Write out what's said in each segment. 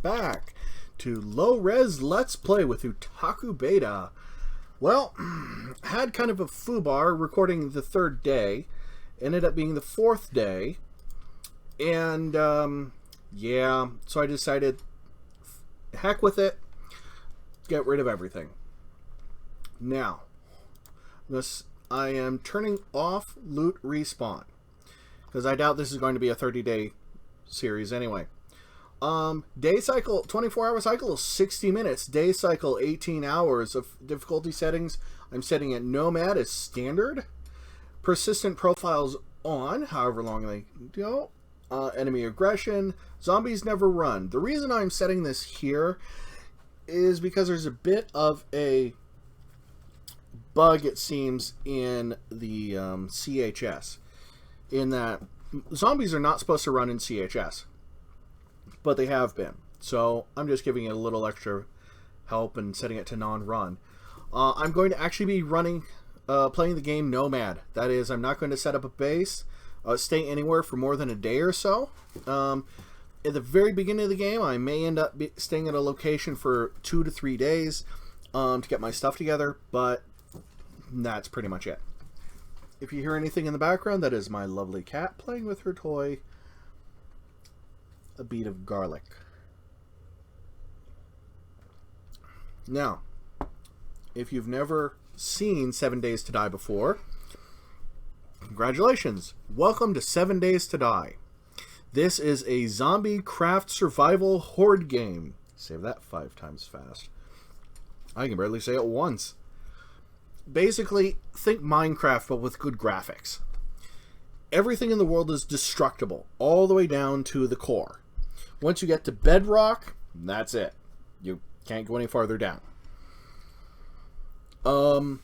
back to Low Res Let's Play with Utaku Beta. Well, had kind of a foobar recording the third day. Ended up being the fourth day. And, yeah, so I decided, heck with it, get rid of everything. Now, I am turning off loot respawn, because I doubt this is going to be a 30-day series anyway. Day cycle, 24-hour cycle is 60 minutes. Day cycle, 18 hours. Of difficulty settings, I'm setting it Nomad as standard. Persistent profiles on, however long they go. Enemy aggression. Zombies never run. The reason I'm setting this here is because there's a bit of a bug, it seems, in the CHS. In that zombies are not supposed to run in CHS. But they have been. So I'm just giving it a little extra help and setting it to non-run. I'm going to actually be running, playing the game Nomad. That is, I'm not going to set up a base, stay anywhere for more than a day or so. At the very beginning of the game, I may end up staying at a location for 2 to 3 days to get my stuff together, but that's pretty much it. If you hear anything in the background, that is my lovely cat playing with her toy, a bead of garlic. Now, if you've never seen 7 Days to Die before, congratulations. Welcome to 7 Days to Die. This is a zombie craft survival horde game. Say that 5 times fast. I can barely say it once. Basically, think Minecraft but with good graphics. Everything in the world is destructible, all the way down to the core. Once you get to bedrock, that's it. You can't go any farther down. I'm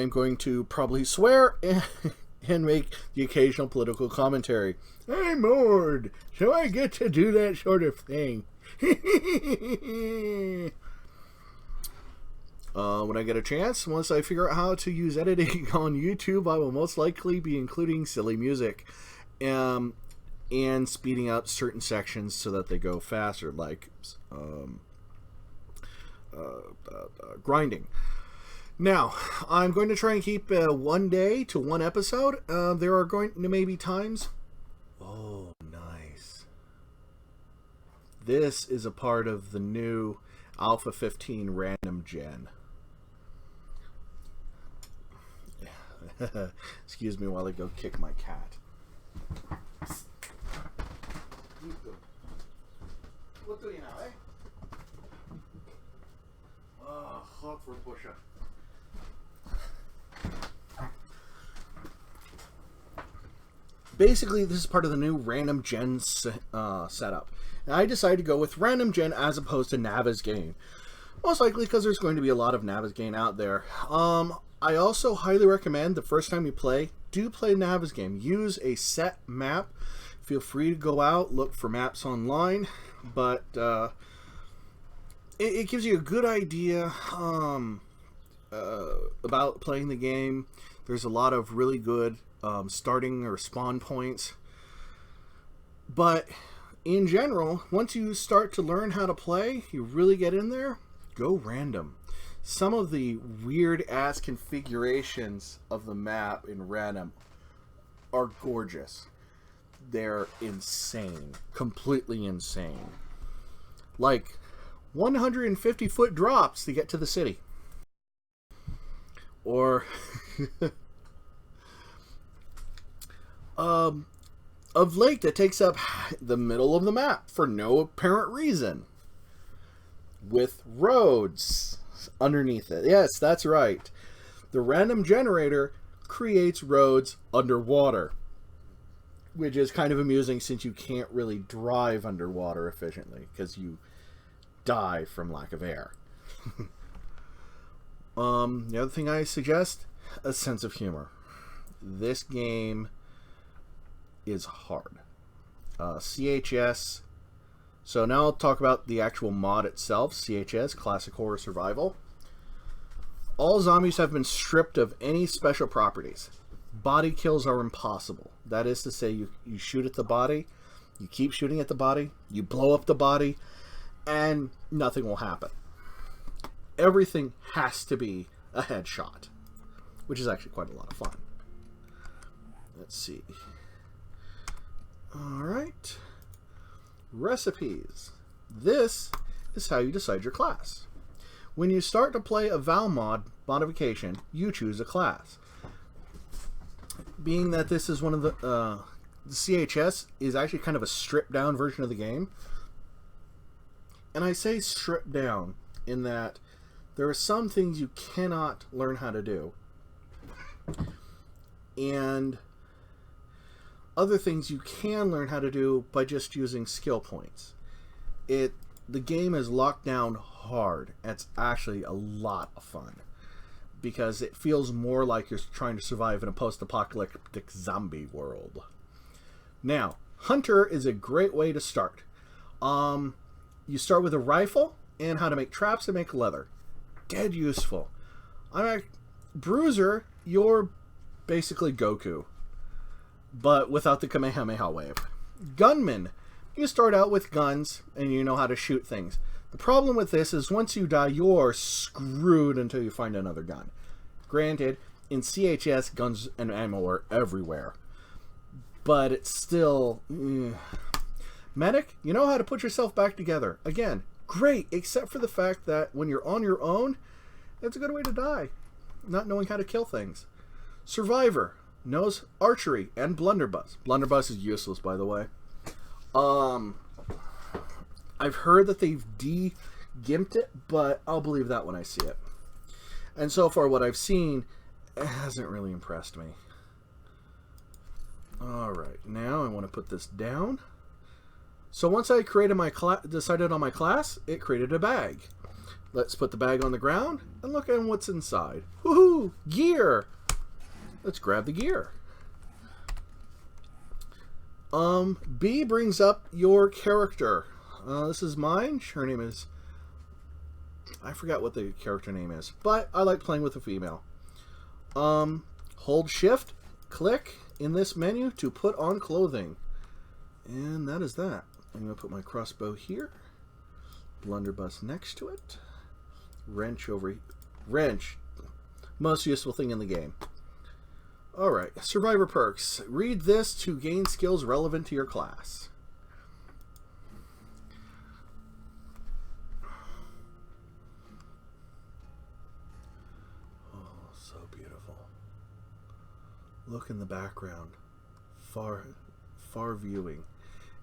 going to probably swear and make the occasional political commentary. I'm bored, so I get to do that sort of thing. When I get a chance, once I figure out how to use editing on YouTube, I will most likely be including silly music and speeding up certain sections so that they go faster, like grinding. Now, I'm going to try and keep 1 day to 1 episode. There are going to maybe times... Oh, nice. This is a part of the new Alpha 15 random gen. Excuse me while I go kick my cat. What do you know, eh? Oh, hot for push-up. Basically, this is part of the new random gen setup. And I decided to go with random gen as opposed to Navigaine. Most likely because there's going to be a lot of Navigaine out there. I also highly recommend the first time you play, do play Navigaine. Use a set map. Feel free to go out, look for maps online. But it gives you a good idea about playing the game. There's a lot of really good starting or spawn points. But in general, once you start to learn how to play, you really get in there, go random. Some of the weird-ass configurations of the map in random are gorgeous. They're insane. Completely insane. Like 150-foot drops to get to the city. Or of lake that takes up the middle of the map for no apparent reason. With roads underneath it. Yes, that's right. The random generator creates roads underwater. Which is kind of amusing since you can't really drive underwater efficiently because you die from lack of air. The other thing I suggest, a sense of humor. This game is hard. CHS. So now I'll talk about the actual mod itself. CHS, Classic Horror Survival. All zombies have been stripped of any special properties. Body kills are impossible. That is to say, you shoot at the body, you keep shooting at the body, you blow up the body, and nothing will happen. Everything has to be a headshot, which is actually quite a lot of fun. Let's see. Alright. Recipes. This is how you decide your class. When you start to play a Valmod modification, you choose a class. Being that this is one of the CHS is actually kind of a stripped down version of the game. And I say stripped down in that there are some things you cannot learn how to do. And other things you can learn how to do by just using skill points. The game is locked down hard. It's actually a lot of fun because it feels more like you're trying to survive in a post-apocalyptic zombie world. Now, Hunter is a great way to start. You start with a rifle and how to make traps and make leather. Dead useful. Bruiser, you're basically Goku, but without the Kamehameha wave. Gunman, you start out with guns and you know how to shoot things. The problem with this is once you die, you're screwed until you find another gun. Granted, in CHS, guns and ammo are everywhere, but it's still... Medic, you know how to put yourself back together. Again, great, except for the fact that when you're on your own, it's a good way to die, not knowing how to kill things. Survivor knows archery and blunderbuss. Blunderbuss is useless, by the way. I've heard that they've de-gimped it, but I'll believe that when I see it. And so far, what I've seen, it hasn't really impressed me. Alright, now I want to put this down. So once I created decided on my class, it created a bag. Let's put the bag on the ground and look at what's inside. Woohoo! Gear! Let's grab the gear. B brings up your character. This is mine. Her name is... I forgot what the character name is, but I like playing with a female. Hold shift, click in this menu to put on clothing. And that is that. I'm going to put my crossbow here. Blunderbuss next to it. Wrench over here. Wrench. Most useful thing in the game. Alright, Survivor perks. Read this to gain skills relevant to your class. Oh, so beautiful. Look in the background. Far viewing.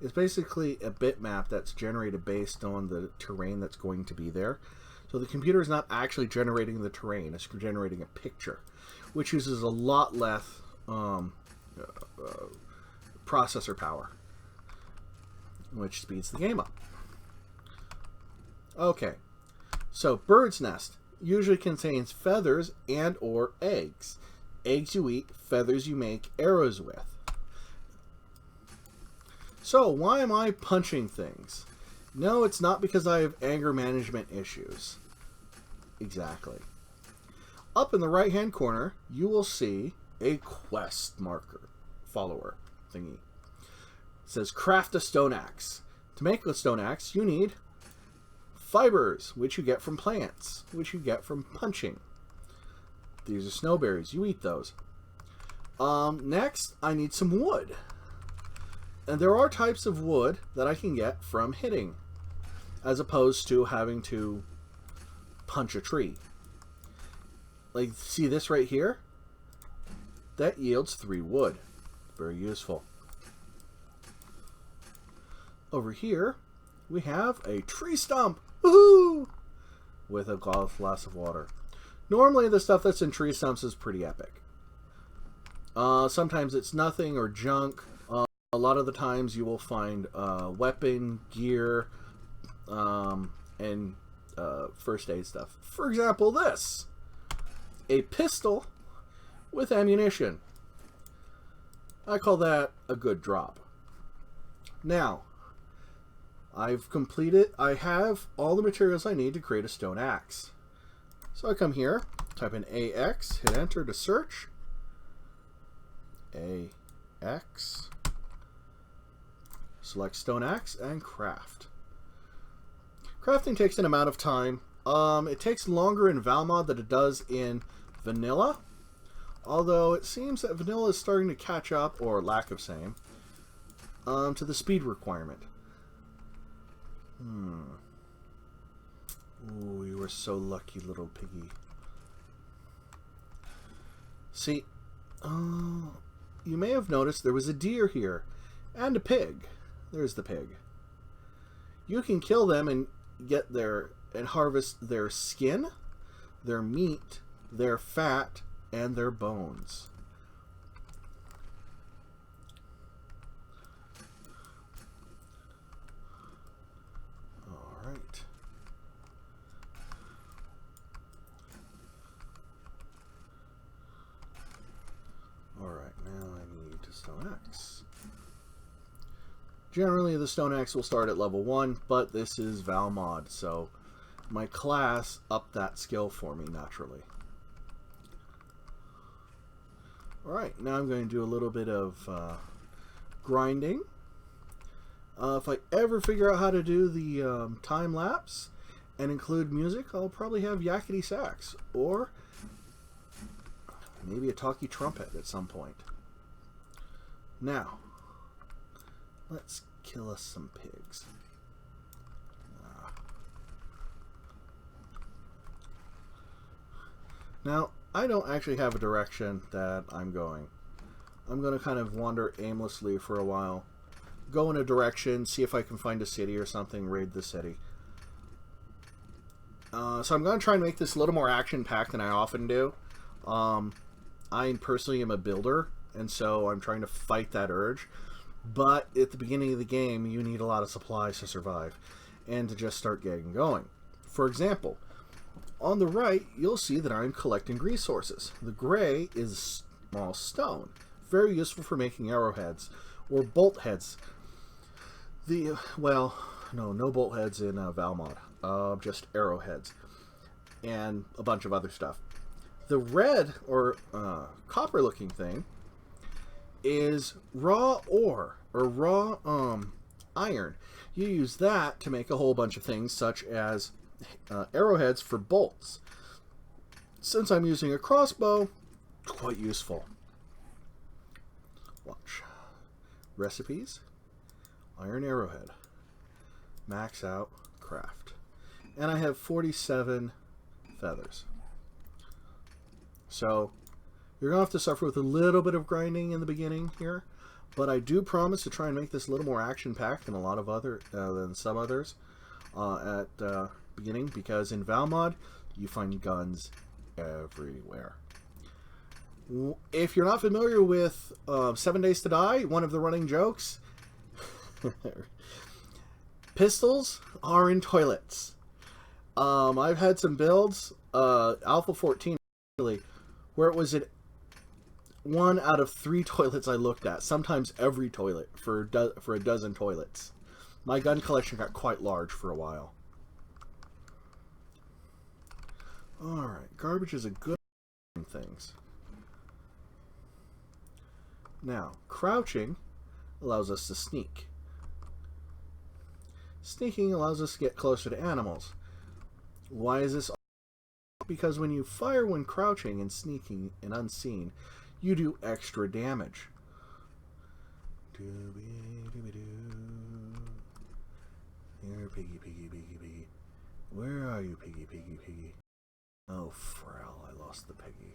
It's basically a bitmap that's generated based on the terrain that's going to be there. So the computer is not actually generating the terrain, it's generating a picture, which uses a lot less processor power, which speeds the game up. Okay, so bird's nest usually contains feathers and or eggs. Eggs you eat, feathers you make arrows with. So, why am I punching things? No, it's not because I have anger management issues. Exactly. Up in the right-hand corner, you will see a quest marker, follower thingy. It says, craft a stone axe. To make a stone axe, you need fibers, which you get from plants, which you get from punching. These are snowberries. You eat those. Next, I need some wood. And there are types of wood that I can get from hitting, as opposed to having to punch a tree. Like, see this right here? That yields 3 wood. Very useful. Over here, we have a tree stump. Woohoo! With a glass of water. Normally, the stuff that's in tree stumps is pretty epic. Sometimes it's nothing or junk. A lot of the times you will find weapon, gear, and first aid stuff. For example, this. A pistol with ammunition. I call that a good drop. Now, I have all the materials I need to create a stone axe. So I come here, type in AX, hit enter to search. AX. Select stone axe and craft. Crafting takes an amount of time. It takes longer in Valmod than it does in Vanilla. Although it seems that Vanilla is starting to catch up, or lack of same, to the speed requirement. Ooh, you were so lucky, little piggy. See, you may have noticed there was a deer here, and a pig. There's the pig. You can kill them and get and harvest their skin, their meat, their fat, and their bones. Alright. Alright, now I need a stone axe. Generally, the stone axe will start at level 1, but this is Valmod, so my class upped that skill for me naturally. Alright, now I'm going to do a little bit of grinding. If I ever figure out how to do the time lapse and include music, I'll probably have yakety sax, or maybe a talkie trumpet at some point. Now, let's kill us some pigs. Now, I don't actually have a direction that I'm going. I'm going to kind of wander aimlessly for a while. Go in a direction, see if I can find a city or something, raid the city. So I'm going to try and make this a little more action-packed than I often do. I personally am a builder, and so I'm trying to fight that urge. But at the beginning of the game, you need a lot of supplies to survive and to just start getting going. For example, on the right, you'll see that I'm collecting resources. The gray is small stone, very useful for making arrowheads or bolt heads. Well, no bolt heads in Valmod, just arrowheads and a bunch of other stuff. The red or copper-looking thing is raw ore or raw iron. You use that to make a whole bunch of things, such as arrowheads for bolts. Since I'm using a crossbow, quite useful. Watch. Recipes. Iron arrowhead. Max out. Craft. And I have 47 feathers. So, you're going to have to suffer with a little bit of grinding in the beginning here. But I do promise to try and make this a little more action-packed than a lot of than some others at beginning, because in Valmod you find guns everywhere. If you're not familiar with 7 Days to Die, one of the running jokes, pistols are in toilets. I've had some builds, Alpha 14 where it was at 1 out of 3 toilets I looked at, sometimes every toilet for a dozen toilets. My gun collection got quite large for a while. Alright, garbage is a good things. Now, crouching allows us to sneak. Sneaking allows us to get closer to animals. Why is this? Because when you fire when crouching and sneaking and unseen, you do extra damage. Here, piggy, piggy, piggy, piggy. Where are you, piggy, piggy, piggy? Oh, Frel, I lost the piggy.